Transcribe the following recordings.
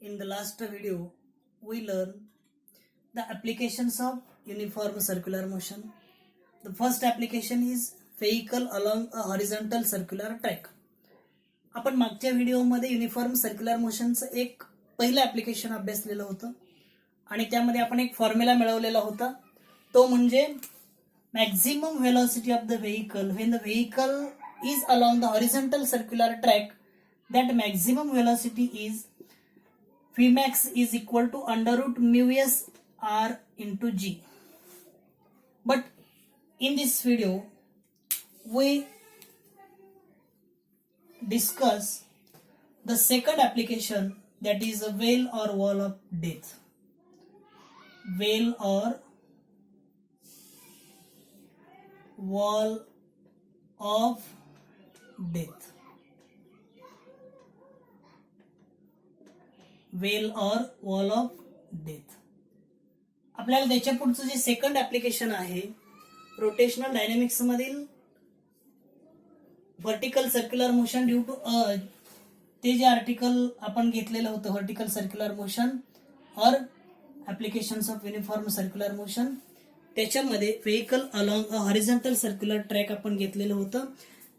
In the last video, we learned the applications of uniform circular motion. The first application is vehicle along a horizontal circular track. आपण मागच्या व्हिडिओमध्ये uniform circular मोशनचं एक पहिलं application अभ्यासलेलं होतं आणि त्यामध्ये आपण एक फॉर्म्युला मिळवलेला होता. तो म्हणजे maximum velocity of the vehicle when the vehicle is along the horizontal circular track, that maximum velocity is Vmax is equal to under root mu s r into g. But in this video we discuss the second application, that is a well or wall of death. Well or wall of death. Well or wall of death. आपल्याला त्याच्या पुढचं जे second application आहे, rotational dynamics मधील vertical circular motion due to ते जे article आपण घेतलेलं होतं, vertical circular motion or applications of uniform circular motion, त्याच्यामध्ये vehicle along a horizontal circular track आपण घेतलेलं होतं.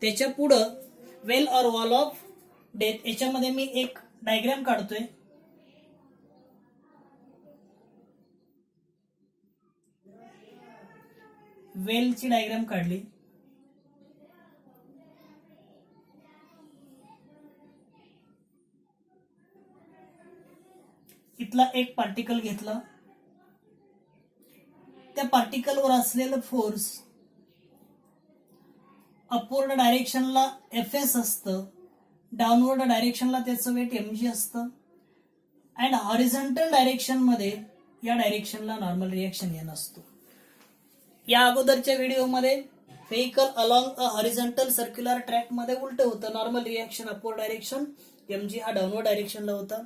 त्याच्या पुढं वेल और वॉल ऑफ डेथ, याच्यामध्ये मी एक डायग्राम काढतोय. वेलची डायग्राम काढली. इथला एक पार्टिकल घेतला. त्या पार्टिकलवर असलेलं फोर्स अपवर्ड डायरेक्शनला Fs असतं, डाऊनवर्ड डायरेक्शनला त्याचं वेट mg असतं अँड हॉरिझॉन्टल डायरेक्शन मध्ये या डायरेक्शनला नॉर्मल रिएक्शन n असतो. या अगोदरच्या व्हिडिओमध्ये vehicle along a horizontal circular track मध्ये उलट होतं, normal reaction upward direction, mg हा डाऊनवर्ड डायरेक्शनला होता.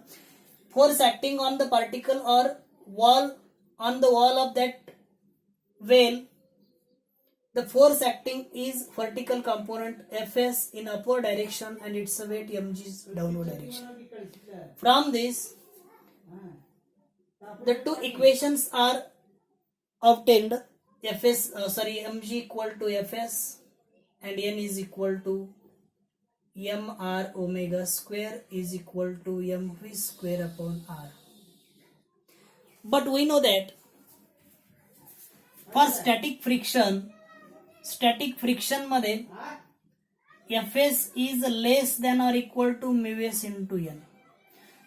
Force acting on the particle or wall on the wall of that well, the force acting is vertical component Fs in upward direction and its weight mg is downward direction. From this, the two equations are obtained. mg equal to Fs and n is equal to mr omega square is equal to mv square upon r. But we know that for static friction मध्ये Fs is less than or equal to mu s into n.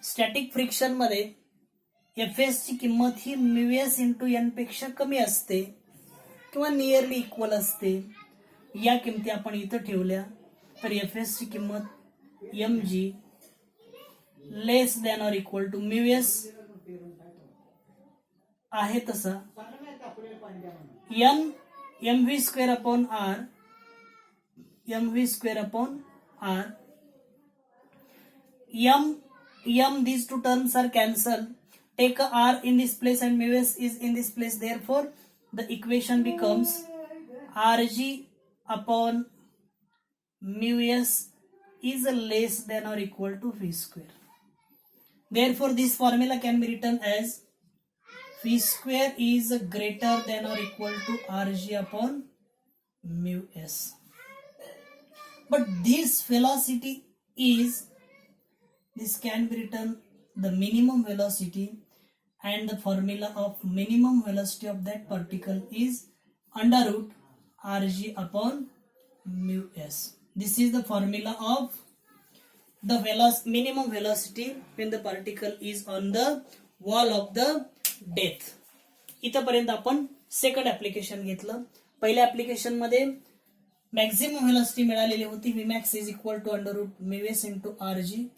Static friction मध्ये Fs ची किंमत ही mu s into n पेक्षा कमी असते किंवा nearly equal असते. या किमती आपण इथं ठेवल्या तर Fs ची किंमत mg लेस दॅन और इक्वल टू mu s आहे तसा n mv square upon r, mv square upon r, m these two terms are cancelled. Take a r in this place and mu s is in this place. Therefore, the equation becomes rg upon mu s is less than or equal to v square. Therefore, this formula can be written as v square is greater than or equal to rg upon mu s. But this velocity is, this can be written the minimum velocity, and the formula of minimum velocity of that particle is under root rg upon mu s. This is the formula of the minimum velocity when the particle is on the wall of the death. इथपर्यंत आपण second application घेतलं. पहिल्या application मध्ये maximum velocity मिळालेली होती, Vmax is equal to under root mu s into rg,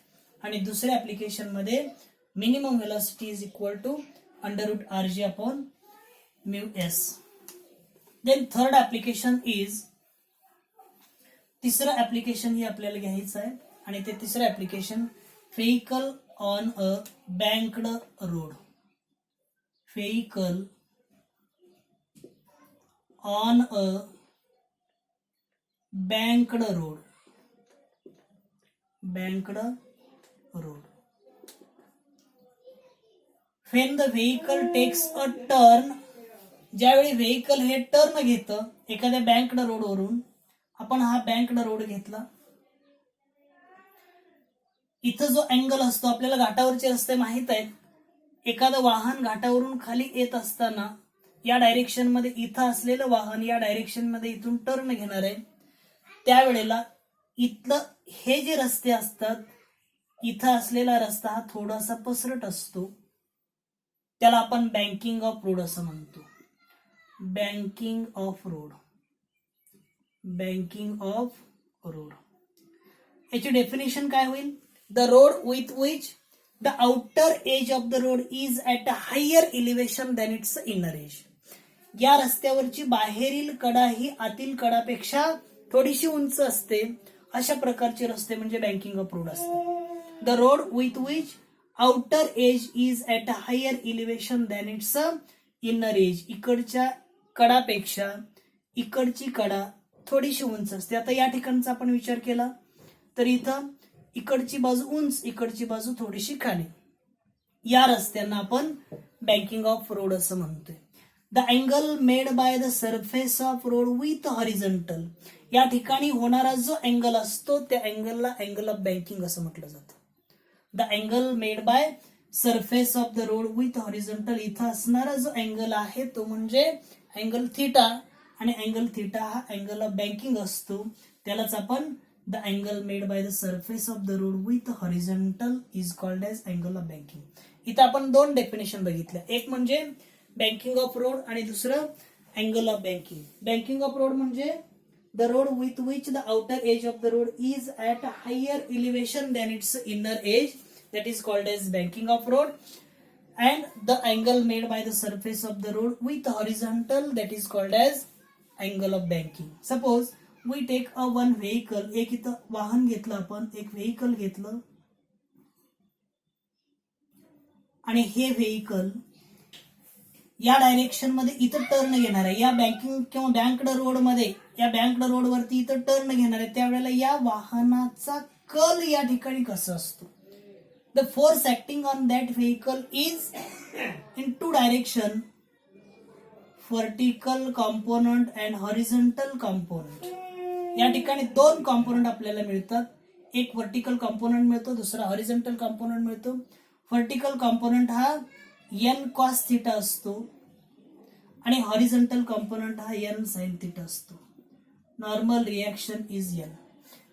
आणि दुसऱ्या application मध्ये minimum velocity is equal to under root rg upon mu s. Then third application is, तिसरं application हे आपल्याला घ्यायचं आहे आणि ते तिसरं application vehicle on a banked road. Vehicle on a banked road. when the vehicle takes a turn, ज्यावेळी vehicle हे टर्न घेतं एखाद्या बँकड रोडवरून, आपण हा बँकड रोड घेतला, इथं जो अँगल असतो, आपल्याला घाटावरचे रस्ते माहित आहेत, एखादं वाहन घाटावरून खाली येत असताना या डायरेक्शन मध्ये इथं असलेलं वाहन या डायरेक्शन मध्ये इथून टर्न घेणार आहे, त्यावेळेला इथलं हे जे रस्ते असतात, इथं असलेला रस्ता हा थोडासा पसरट असतो, त्याला आपण बँकिंग ऑफ रोड असं म्हणतो. Banking of road, banking of road. याची डेफिनेशन काय होईल? The road with which the outer edge of the road is at a higher elevation than its inner edge. या रस्त्यावरची बाहेरील कडा ही आतील कडापेक्षा थोडीशी उंच असते, अशा प्रकारचे रस्ते म्हणजे बँकिंग ऑफ रोड असतात. The road with which outer edge is at a higher elevation than its inner edge. इकडच्या कडापेक्षा इकडची कडा थोडीशी उंच असते. आता या ठिकाणचा आपण विचार केला तर इथं इकडची बाजू उंच, इकडची बाजू थोडीशी खाली, या रस्त्यांना आपण बँकिंग ऑफ रोड असं म्हणतोय. The angle made by the surface of road with horizontal. या ठिकाणी होणारा जो अँगल असतो त्या अँगलला अँगल ऑफ बँकिंग असं म्हटलं जातं. The angle made by surface of the road with horizontal. इथं असणारा जो अँगल आहे तो म्हणजे अँगल थिटा, आणि अँगल थिटा हा अँगल ऑफ बँकिंग असतो, त्यालाच आपण the angle made by the surface of the road with horizontal is called as angle of banking. इथं आपण दोन डेफिनेशन बघितल्या, एक म्हणजे बँकिंग ऑफ रोड आणि दुसरं angle of banking. Banking of road म्हणजे the road with which the outer edge of the road is at a higher elevation than its inner edge, that is called as banking of road, and the angle made by the surface of the road with horizontal, that is called as angle of banking. Suppose we take a one vehicle, एक इथं वाहन घेतलं आपण, एक vehicle घेतलं आणि हे vehicle या डायरेक्शन मध्ये इथं टर्न घेणार आहे, या बँकिंग किंवा बँकड रोड मध्ये, या बँकड रोड वरती इथं टर्न घेणार आहे, त्यावेळेला या वाहनाचा कल या ठिकाणी कसा असतो? The force acting on that vehicle is in two direction, vertical component and horizontal component. या ठिकाणी दोन कॉम्पोनंट आपल्याला मिळतात, एक व्हर्टिकल कॉम्पोनंट मिळतो, दुसरा हॉरिझॉन्टल कॉम्पोनंट मिळतो. व्हर्टिकल कॉम्पोनंट हा n cos थीटा असतो आणि हॉरिझॉन्टल कॉम्पोनंट हा n sin थीटा असतो. Normal reaction is n.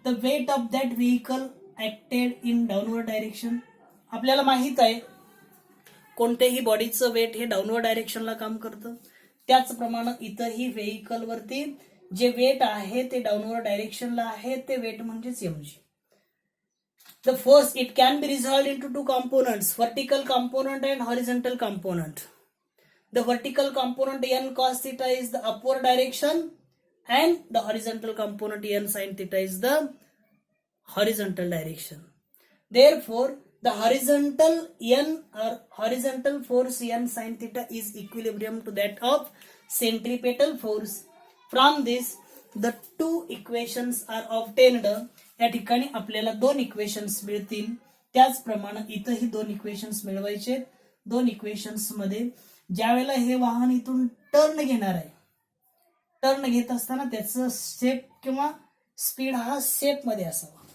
The weight of that vehicle acted in downward direction. आपल्याला माहित आहे कोणत्याही बॉडीचं वेट हे डाऊनवर्ड डायरेक्शनला काम करतं, त्याचप्रमाणे इथंही व्हेकल वरती जे वेट आहे ते डाऊनवर्ड डायरेक्शनला आहे, ते वेट म्हणजेच mg. The force it can be resolved into two components, vertical component and horizontal component. The vertical component n cos theta is the upward direction and the horizontal component n sin theta is the horizontal direction. Therefore, the horizontal n or horizontal force n sin theta is equilibrium to that of centripetal force. From this, the two equations are obtained. या ठिकाणी आपल्याला दोन equations मिळतील, त्याचप्रमाणे इथंही दोन equations मिळवायचे. दोन इक्वेशन्स मध्ये ज्या वेळेला हे वाहन इथून टर्न घेणार आहे, टर्न घेत असताना त्याचं शेप किंवा स्पीड हा शेप मध्ये असावा,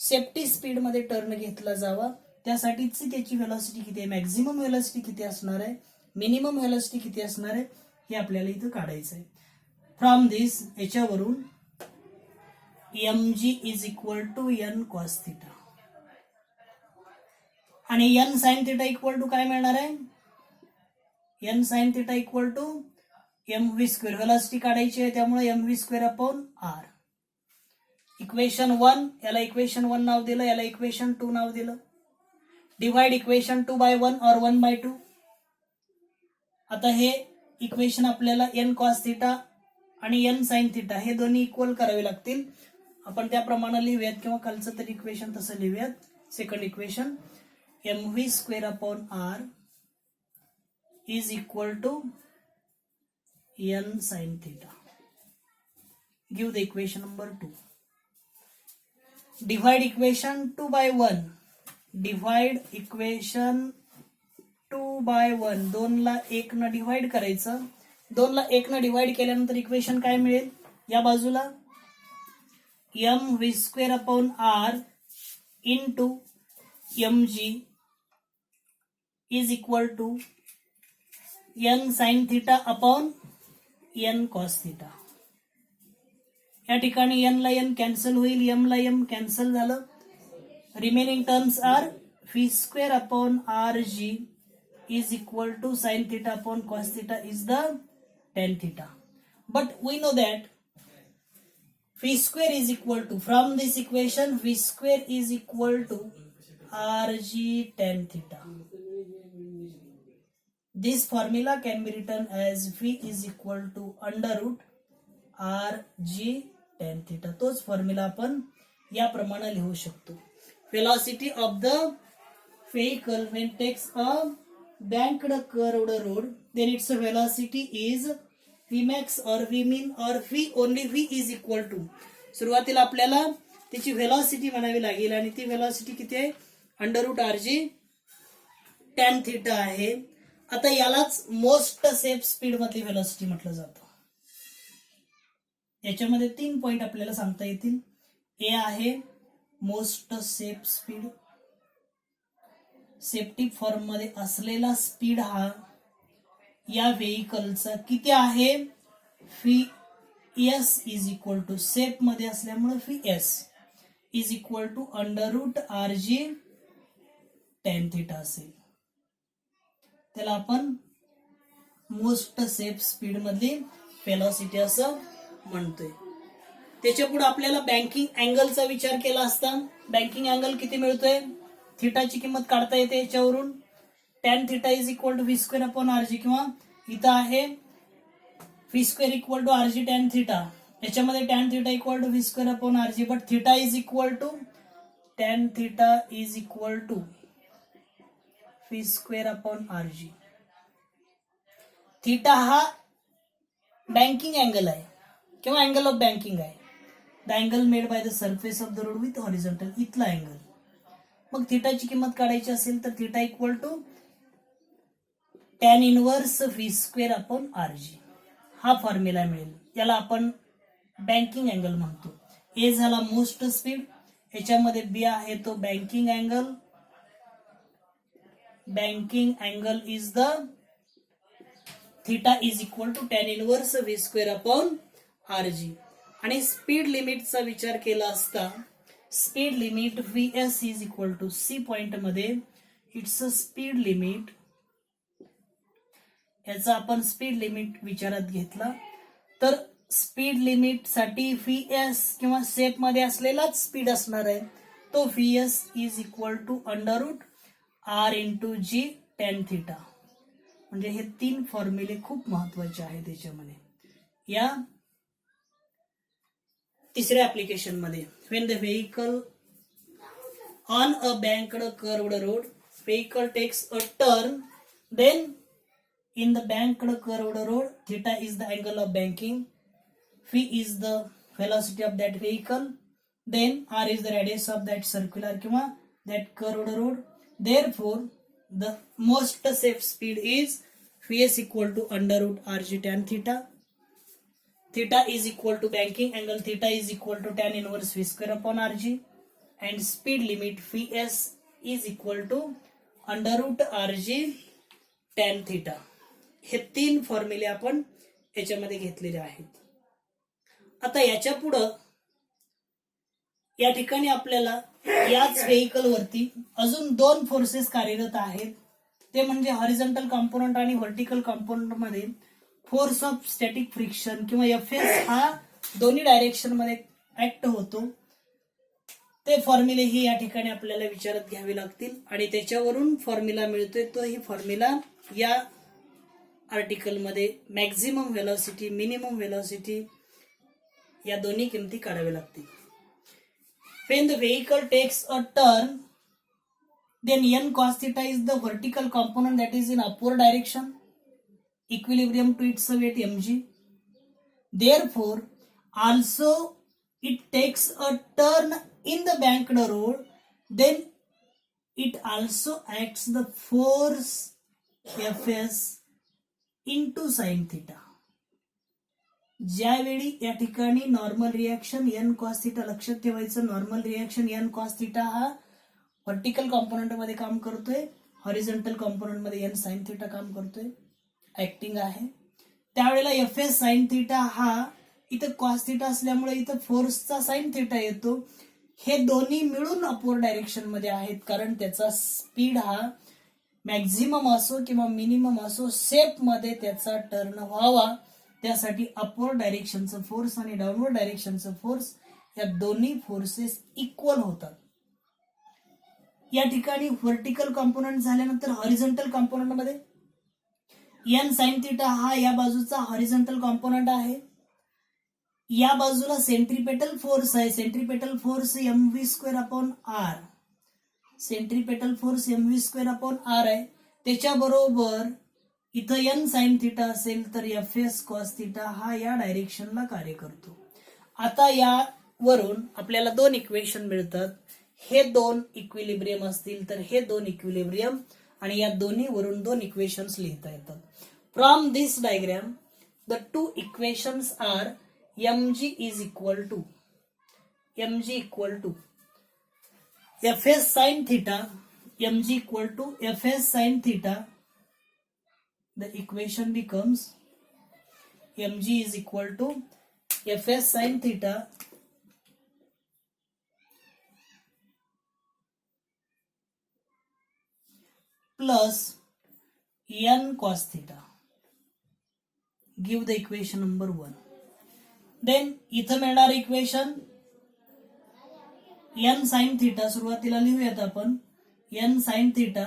सेफ्टी स्पीड मध्ये टर्न घेतला जावा, त्यासाठीच त्याची व्हेलॉसिटी किती आहे, मॅक्झिमम व्हेलॉसिटी किती असणार आहे, मिनिमम व्हेलॉसिटी किती असणार आहे, हे आपल्याला इथं काढायचं आहे. फ्रॉम दिस याच्यावरून mg is equal to n cos theta आणि n sin theta equal to काय मिळणार आहे, n sin theta equal to mv square. Velocity काढायची आहे त्यामुळे mv square upon r. Equation 1 याला इक्वेशन 1 नाव दिलं, याला इक्वेशन 2 नाव दिलं. डिवाइड इक्वेशन 2 बाय 1 और 1 बाय 2. आता हे इक्वेशन आपल्याला n cos थीटा आणि n sin थीटा हे दोन्ही इक्वल करावे लागतील. आपण त्याप्रमाणे लिहूयात किंवा खालचं तरी इक्वेशन तसं लिहूयात. Second equation mv square upon r is equal to n sin theta. Give the equation number 2. Divide equation 2 by 1. Divide equation 2/1, 2 ला 1 न डिवाइड करायचं. 2 ला 1 न डिवाइड केल्यानंतर इक्वेशन काय मिळेल? या बाजूला mv²/r into mg is equal to n sine theta upon n cos theta. या ठिकाणी n ला n कॅन्सल होईल, m ला m कॅन्सल झालं. Remaining terms are v²/rg is equal to sin theta upon cos theta is the tan theta. But we know that v² is equal to, from this equation v² is equal to rg tan theta. This formula can be written as v is equal to under root rg tan theta. तोच formula आपण याप्रमाणे लिहू शकतो. Velocity of the vehicle when takes a banked curved road, then its velocity is Vmax or Vmin or V, only V is equal to. सुरुवातीला आपल्याला त्याची velocity म्हणावी लागेल आणि ती व्हेलॉसिटी किती आहे? Under root RG tan theta आहे. आता यालाच मोस्ट सेफ स्पीड मधली व्हेलॉसिटी म्हटलं जातं. याच्यामध्ये 3 पॉइंट आपल्याला सांगता येतील. ए आहे most safe speed, safety form मध्ये असलेला स्पीड हा या व्हेइकलचा किती आहे? Vs is equal to, safe मध्ये असल्यामुळे Vs is equal to under root RG tan theta असेल. त्याला आपण मोस्ट सेफ स्पीड मधली व्हेलॉसिटी असं म्हणतोय. त्याच्या पुढे आपल्याला बँकिंग अँगलचा विचार केला असता. बँकिंग अँगल किती मिळतोय? थिटाची किंमत काढता येते याच्यावरून. tan theta is equal to v²/rg, किंवा इथं आहे v² equal to rg tan theta. याच्यामध्ये tan theta equal to v²/rg, but theta is equal to tan theta is equal to v²/rg. Theta हा बँकिंग अँगल आहे किंवा angle of banking आहे. The angle made by the surface of the road with horizontal, इथला angle. मग थिटाची किंमत काढायची असेल तर theta equal to tan inverse v²/rg. हा फॉर्म्युला मिळेल. याला आपण बँकिंग अँगल म्हणतो. ए झाला मोस्ट स्पीड, याच्यामध्ये बी आहे तो banking angle. Banking angle is the theta is equal to tan inverse v²/rg. आणि स्पीड लिमिटचा विचार केला असता speed limit Vs is equal to C point मध्ये इट्स अ स्पीड लिमिट. याचा आपण स्पीड लिमिट विचारात घेतला तर स्पीड लिमिट साठी Vs किंवा सेफ मध्ये असलेलाच स्पीड असणार आहे. तो Vs is equal to under root R into G tan theta. म्हणजे हे 3 फॉर्म्युले खूप महत्वाचे आहेत त्याच्यामध्ये. या तिसऱ्या ऍप्लिकेशन मध्ये, when the vehicle on a banked curved road, vehicle takes a turn, then in the banked curved road, theta is the angle of banking, v is the velocity of that vehicle, then r is the radius of that circular किंवा that curved road. Therefore, the most safe speed is Vs equal to under root RG tan theta. Theta is equal to banking angle, theta is equal to tan inverse v²/rg, and speed limit Vs is equal to under root RG tan theta. हे 3 फॉर्म्युले आपण याच्यामध्ये घेतलेले आहेत. आता याच्या पुढं या ठिकाणी आपल्याला याच व्हेइकल वरती अजून 2 फोर्सेस कार्यरत आहेत. ते म्हणजे हॉरिझॉन्टल कंपोनंट आणि व्हर्टिकल कंपोनंट मध्ये फोर्स ऑफ स्टॅटिक फ्रिक्शन किंवा Fs हा दोन्ही डायरेक्शन मध्ये ऍक्ट होतो. ते फॉर्म्युले ही या ठिकाणी आपल्याला विचारात घ्यावे लागतील आणि त्याच्यावरून फॉर्म्युला मिळतोय. तो ही फॉर्म्युला या आर्टिकल मध्ये मॅक्झिमम व्हेलॉसिटी, मिनिमम व्हेलॉसिटी या दोन्ही किमती काढाव्या लागतील. When the vehicle takes a turn, then n cos theta is the vertical component that is in upward direction, equilibrium to its weight mg. Therefore, also it takes a turn in the banked road, then it also acts the force F S into sine theta. ज्यावेळी या ठिकाणी normal reaction N cos theta, लक्षात ठेवायचं normal reaction N cos theta हा vertical component मध्ये काम करतोय, horizontal component मध्ये एन साइन थिटा काम करतोय, ऍक्टिंग आहे. त्यावेळेला एफ एस साइन थिटा हा इथं कॉस थिटा असल्यामुळे इथं फोर्सचा साइन थिटा येतो. हे दोन्ही मिळून अपवर्ड डायरेक्शन मध्ये आहेत, कारण त्याचा स्पीड हा मॅक्झिमम असो किंवा मिनिमम असो सेप मध्ये त्याचा टर्न व्हावा, त्यासाठी अपवर्ड डायरेक्शनचं फोर्स आणि डाऊनवर्ड डायरेक्शनचं फोर्स या दोन्ही फोर्सेस इक्वल होतात. या ठिकाणी व्हर्टिकल कॉम्पोनंट झाल्यानंतर हॉरिझॉन्टल कॉम्पोनंट मध्ये एन साइन थिटा हा या बाजूचा हॉरिझॉन्टल कॉम्पोनंट आहे. या बाजूला सेंट्रीपेटल फोर्स आहे, centripetal force M V square upon R, centripetal force M V square upon R आहे. त्याच्याबरोबर इथं एन साइन थिटा असेल तर एफ एस कॉस थिटा हा या डायरेक्शनला कार्य करतो. आता यावरून आपल्याला दोन इक्वेशन मिळतात. हे दोन इक्विलिब्रियम असतील तर हे दोन इक्विलिब्रियम, आणि या दोन्ही वरून दोन इक्वेशन्स लिहिता येतात. From this diagram the two equations are mg is equal to fs sin theta, mg equal to fs sin theta. The equation becomes mg is equal to fs sin theta plus n cos theta. Give the equation number 1. Then इथं मिळणार equation N sine theta, सुरुवातीला लिहूयात आपण, N sine theta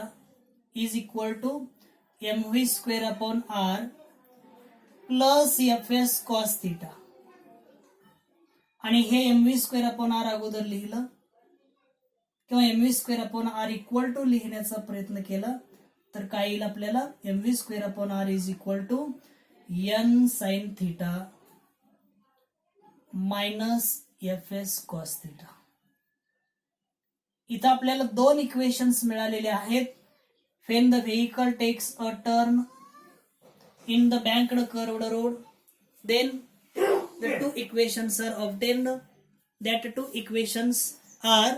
is equal to M V square upon R plus F S cos theta. आणि हे M V square upon R अगोदर लिहिलं किंवा M V square upon R equal to लिहिण्याचा प्रयत्न केला तर काय येईल आपल्याला, M V square upon R is equal to N sine theta minus F S cos theta. इथं आपल्याला दोन इक्वेशन्स मिळालेले आहेत. When the vehicle takes a turn in the banked curved road, then the two equations are obtained. That two equations are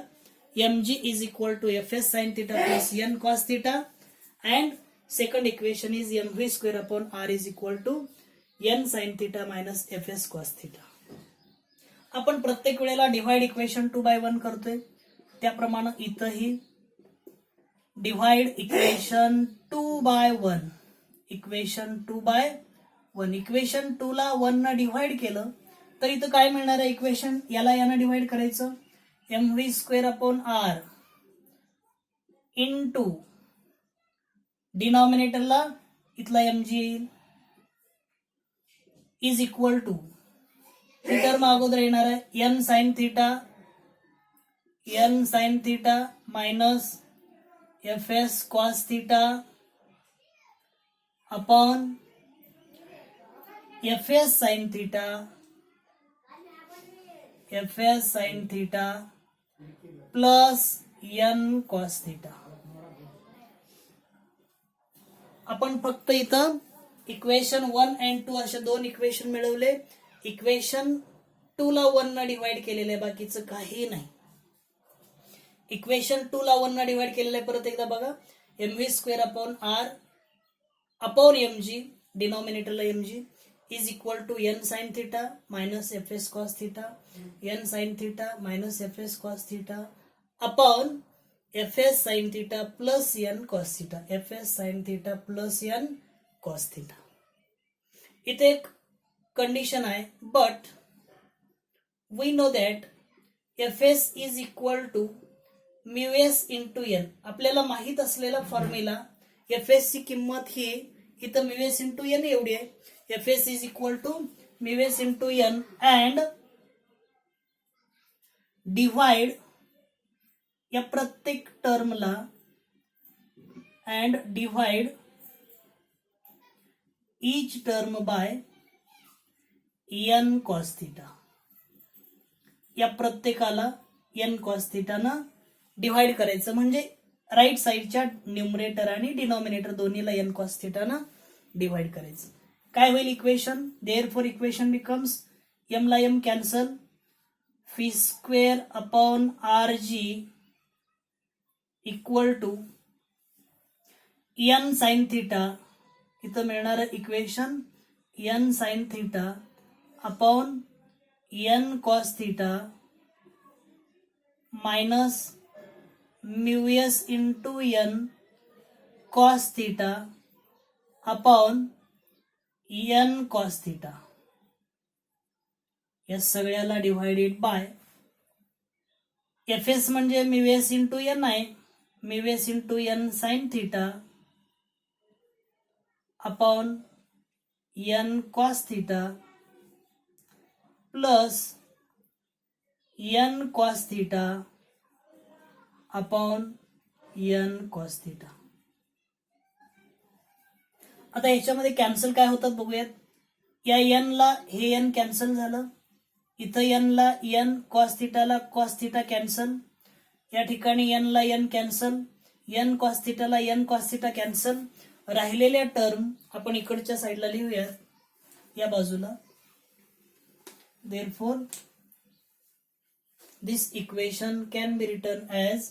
mg is equal to fs sin theta plus n cos theta, and second equation is mv square upon r is equal to n sin theta minus fs cos theta. आपण प्रत्येक वेळेला divide equation 2/1 करतोय, त्याप्रमाणे इथंही divide equation 2/1, equation 2/1. Equation 2 ला 1 न divide केलं तर इथं काय मिळणार आहे इक्वेशन, याला यानं डिव्हाइड करायचं, M V square upon R into डिनॉमिनेटरला इथला एम जी येईल इज इक्वल टू, ही टर्म अगोदर येणार आहे N sine theta minus F S cos theta upon F S sine theta plus N cos theta. आपण फक्त इथं इक्वेशन 1 and 2 अशा दोन इक्वेशन मिळवले. इक्वेशन 2 ला 1 न डिवाइड केलेले, बाकीचं काही नाही. इक्वेशन 2 ला 1 न डिवाइड केलेलं आहे, परत एकदा बघा, M V square upon R upon M G, डिनॉमिनेटरला M G, is equal to N sine theta minus F S cos theta, N sine theta minus F S cos theta upon F S sine theta plus N cos theta, F S sine theta plus N cos theta. इथे एक condition आहे, but we know that F S is equal to mu S into N. आपल्याला माहित असलेला formula, F S ची किंमत ही इथं mu S into N एवढी आहे. F S is equal to mu S into N and divide या प्रत्येक टर्मला and divide each term by N cos theta. या प्रत्येकाला एन कॉस थिटानं डिव्हाइड करायचं, म्हणजे राईट साईडच्या न्यूमरेटर आणि डिनॉमिनेटर दोन्हीला n cos θ ना डिवाइड करायचं. काय होईल equation? Therefore equation becomes m ला m cancel, v square upon R G equal to n sine theta, इथं मिळणार इक्वेशन n sine theta upon n cos theta minus mu S into n cos theta upon n cos theta. या सगळ्याला divided by F S म्हणजे mu S into n आहे, mu S into n sine theta upon n cos theta plus n cos theta upon n cos theta. आता याच्यामध्ये cancel काय होतात बघूयात. या n ला हे n कॅन्सल झालं, इथं n ला n cos थिटाला cos थिटा कॅन्सल, या ठिकाणी n ला n कॅन्सल, n cos थिटाला n cos थिटा कॅन्सल. राहिलेल्या टर्म आपण इकडच्या साईडला लिहूयात, या बाजूला. Therefore this equation can be written as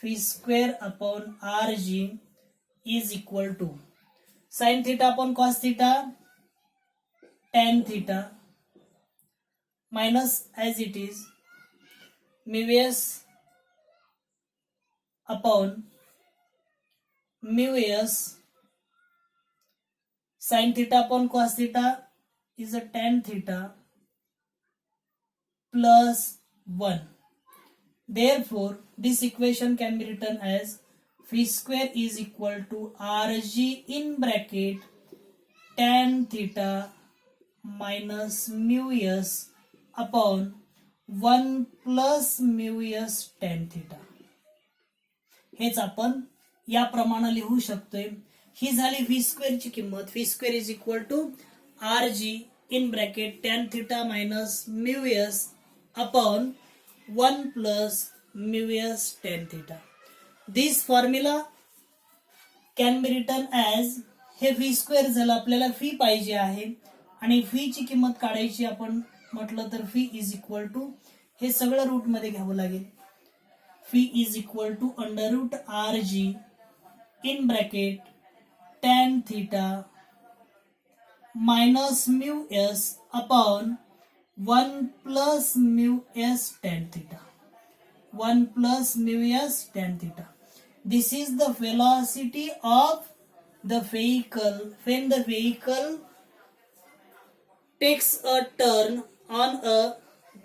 v square upon R G is equal to sine theta upon cos theta tan theta minus as it is mu s upon mu s sin theta upon cos theta is a tan theta plus 1. Therefore, this equation can be written as phi square is equal to rg in bracket tan theta minus mu s upon 1 plus mu s tan theta. हेच आपण या प्रमाणे लिहू शकतोय. ही झाली V square ची किंमत. V square is equal to R G in bracket tan theta minus mu S upon 1 plus mu S tan theta. This formula can be written as, हे व्ही स्क्वेअर झालं, आपल्याला फी पाहिजे आहे आणि fee ची किंमत काढायची आपण म्हटलं तर फी इज इक्वल टू, हे सगळं रूट मध्ये घ्यावं लागेल. V is equal to under root R G in bracket tan theta minus mu S upon 1 plus mu S tan theta. 1 plus mu s tan theta. This is the velocity of the vehicle when the vehicle takes a turn on a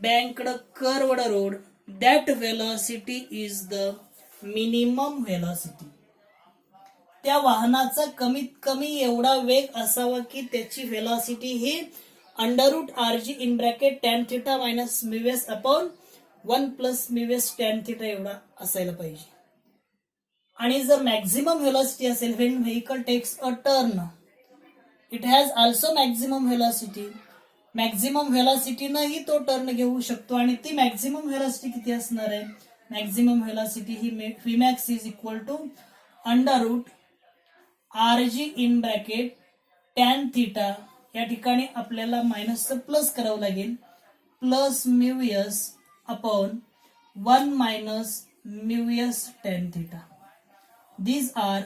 banked curved road. That velocity is the minimum velocity. त्या वाहनाचा कमीत कमी एवढा वेग असावा की त्याची velocity ही under root R G in bracket tan theta minus mu S upon 1 plus mu S tan theta एवढा असायला पाहिजे. आणि जर मॅक्झिमम व्हेलॉसिटी असेल when vehicle takes a turn, it has also maximum velocity. Maximum व्हेलॉसिटीनंही तो turn घेऊ शकतो आणि ती मॅक्झिमम व्हेलॉसिटी किती असणार आहे? मॅक्झिमम व्हेलॉसिटी ही Vmax is equal to under root R G in bracket tan theta, या ठिकाणी आपल्याला मायनसचं प्लस करावं लागेल, plus mu S upon 1 minus mu s tan theta. These are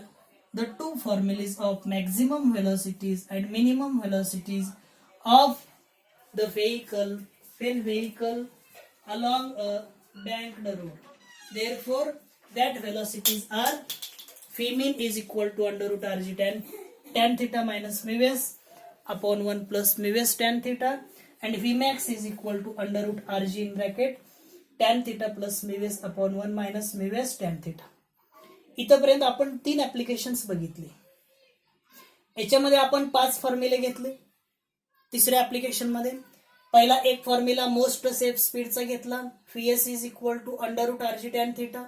the two formulas of maximum velocities and minimum velocities of the vehicle when vehicle along a banked road. Therefore, that velocities are Vmin is equal to under root rg tan theta minus mu s upon 1 plus mu s tan theta, and Vmax is equal to under root rg in bracket tan theta plus mu s upon 1 minus mu s tan theta. इथपर्यंत आपण 3 applications बघितले. याच्यामध्ये आपण 5 फॉर्म्युले घेतले. तिसऱ्या application मध्ये पहिला एक फॉर्म्युला मोस्ट सेफ स्पीडचा घेतला. Vs is equal to under root R G tan theta,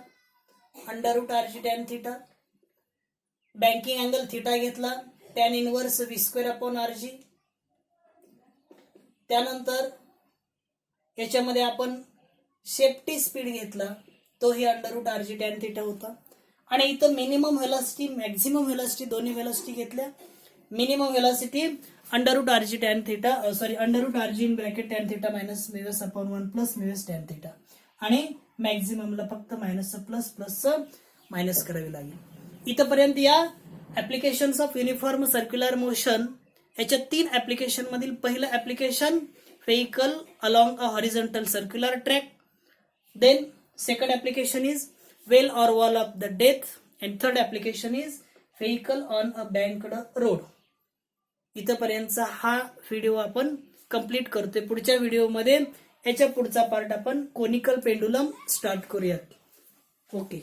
under root R G tan theta. Banking angle theta घेतला, tan inverse V square upon R G. त्यानंतर याच्यामध्ये आपण सेफ्टी स्पीड घेतला, तो ही under root R G tan theta होता. आणि इथं मिनिमम व्हेलॉसिटी मॅक्झिमम व्हेलॉसिटी दोन्ही व्हेलॉसिटी घेतल्या. Minimum velocity under root R G tan theta under root R G in bracket tan theta minus mu upon 1 plus mu tan theta आणि मॅक्झिममला फक्त plus minus करावी लागेल. इथपर्यंत या applications of uniform circular motion याच्या 3 ऍप्लिकेशन मधील पहिलं application vehicle along a horizontal circular track. Then second application is well or wall of the death and third application is vehicle on a banked road. इथपर्यंतचा हा video आपण complete करतोय. पुढच्या व्हिडिओमध्ये याच्या पुढचा पार्ट आपण कोनिकल पेंडुलम स्टार्ट करूयात. Okay.